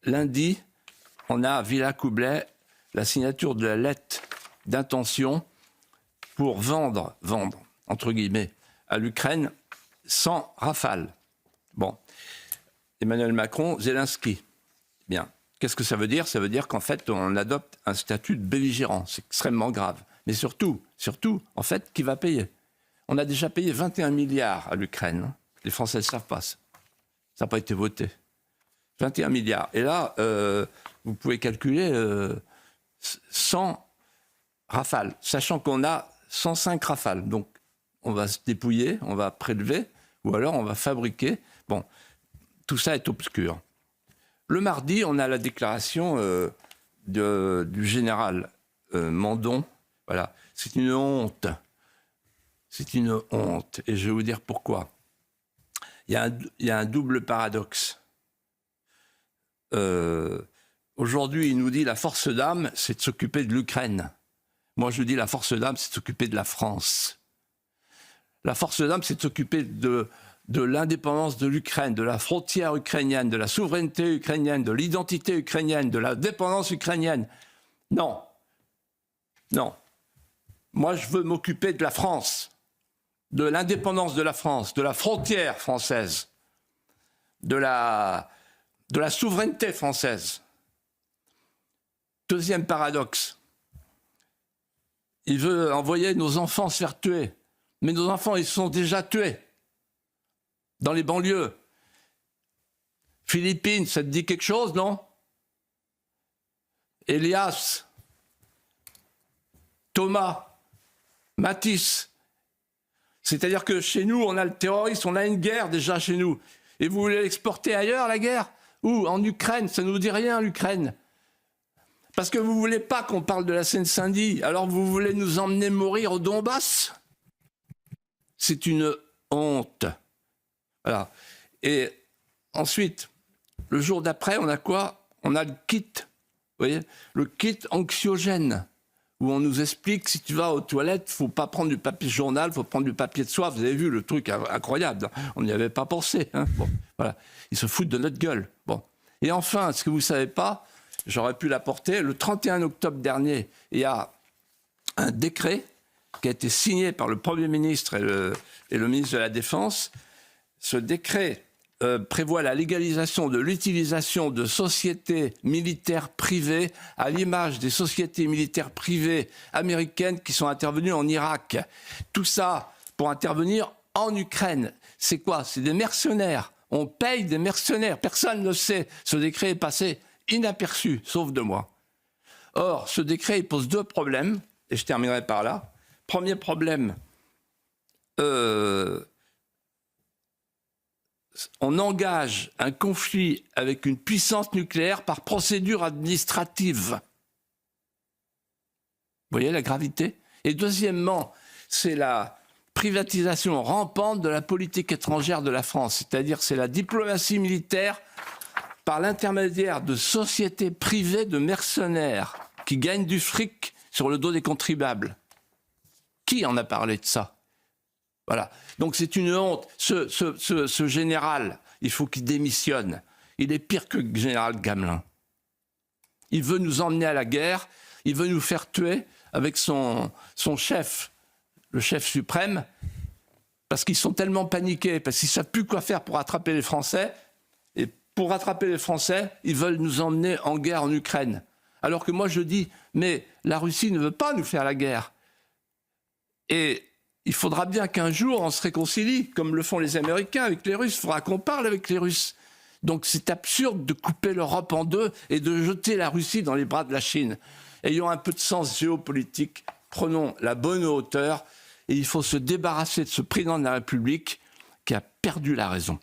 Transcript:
lundi, on a à Villacoublay la signature de la lettre d'intention pour vendre, entre guillemets, à l'Ukraine 100 Rafales. Bon. Emmanuel Macron, Zelensky. Bien. Qu'est-ce que ça veut dire? Ça veut dire qu'en fait, on adopte un statut de belligérant. C'est extrêmement grave. Mais surtout, en fait, qui va payer? On a déjà payé 21 milliards à l'Ukraine. Les Français ne savent pas ça. Ça n'a pas été voté. 21 milliards. Et là, vous pouvez calculer 100 Rafales, sachant qu'on a 105 Rafales. Donc, on va se dépouiller, on va prélever, ou alors on va fabriquer. Bon, tout ça est obscur. Le mardi, on a la déclaration du général Mandon. Voilà, c'est une honte. C'est une honte. Et je vais vous dire pourquoi. Il y a un double paradoxe. Aujourd'hui, il nous dit la force d'âme, c'est de s'occuper de l'Ukraine. Moi, je dis la force d'âme, c'est de s'occuper de la France. La force d'âme, c'est de s'occuper de l'indépendance de l'Ukraine, de la frontière ukrainienne, de la souveraineté ukrainienne, de l'identité ukrainienne, de la dépendance ukrainienne. Non. Non. Moi, je veux m'occuper de la France, de l'indépendance de la France, de la frontière française, de la souveraineté française. Deuxième paradoxe. Il veut envoyer nos enfants se faire tuer. Mais nos enfants, ils sont déjà tués dans les banlieues. Philippines, ça te dit quelque chose, non? Elias, Thomas, Matisse. C'est-à-dire que chez nous, on a le terrorisme, on a une guerre déjà chez nous. Et vous voulez l'exporter ailleurs, la guerre? Où? En Ukraine, ça ne nous dit rien, l'Ukraine. Parce que vous ne voulez pas qu'on parle de la Seine-Saint-Denis, alors vous voulez nous emmener mourir au Donbass? C'est une honte. Voilà. Et ensuite, le jour d'après, on a quoi? On a le kit, vous voyez, le kit anxiogène, où on nous explique, si tu vas aux toilettes, il ne faut pas prendre du papier journal, il faut prendre du papier de soie. Vous avez vu le truc incroyable, on n'y avait pas pensé. Hein, bon, voilà. Ils se foutent de notre gueule. Bon. Et enfin, ce que vous ne savez pas, j'aurais pu l'apporter, le 31 octobre dernier, il y a un décret qui a été signé par le Premier ministre et le ministre de la Défense. Ce décret prévoit la légalisation de l'utilisation de sociétés militaires privées à l'image des sociétés militaires privées américaines qui sont intervenues en Irak. Tout ça pour intervenir en Ukraine. C'est quoi? C'est des mercenaires. On paye des mercenaires. Personne ne sait. Ce décret est passé inaperçu, sauf de moi. Or, ce décret il pose deux problèmes, et je terminerai par là. Premier problème, on engage un conflit avec une puissance nucléaire par procédure administrative. Vous voyez la gravité? Et deuxièmement, c'est la privatisation rampante de la politique étrangère de la France, c'est-à-dire c'est la diplomatie militaire par l'intermédiaire de sociétés privées de mercenaires qui gagnent du fric sur le dos des contribuables. Qui en a parlé de ça? Voilà. Donc c'est une honte. Ce général, il faut qu'il démissionne. Il est pire que le général Gamelin. Il veut nous emmener à la guerre, il veut nous faire tuer avec son chef, le chef suprême, parce qu'ils sont tellement paniqués, parce qu'ils ne savent plus quoi faire pour rattraper les Français. Et pour rattraper les Français, ils veulent nous emmener en guerre en Ukraine. Alors que moi je dis, mais la Russie ne veut pas nous faire la guerre. Et il faudra bien qu'un jour on se réconcilie, comme le font les Américains avec les Russes. Il faudra qu'on parle avec les Russes. Donc c'est absurde de couper l'Europe en deux et de jeter la Russie dans les bras de la Chine. Ayons un peu de sens géopolitique, prenons la bonne hauteur et il faut se débarrasser de ce président de la République qui a perdu la raison.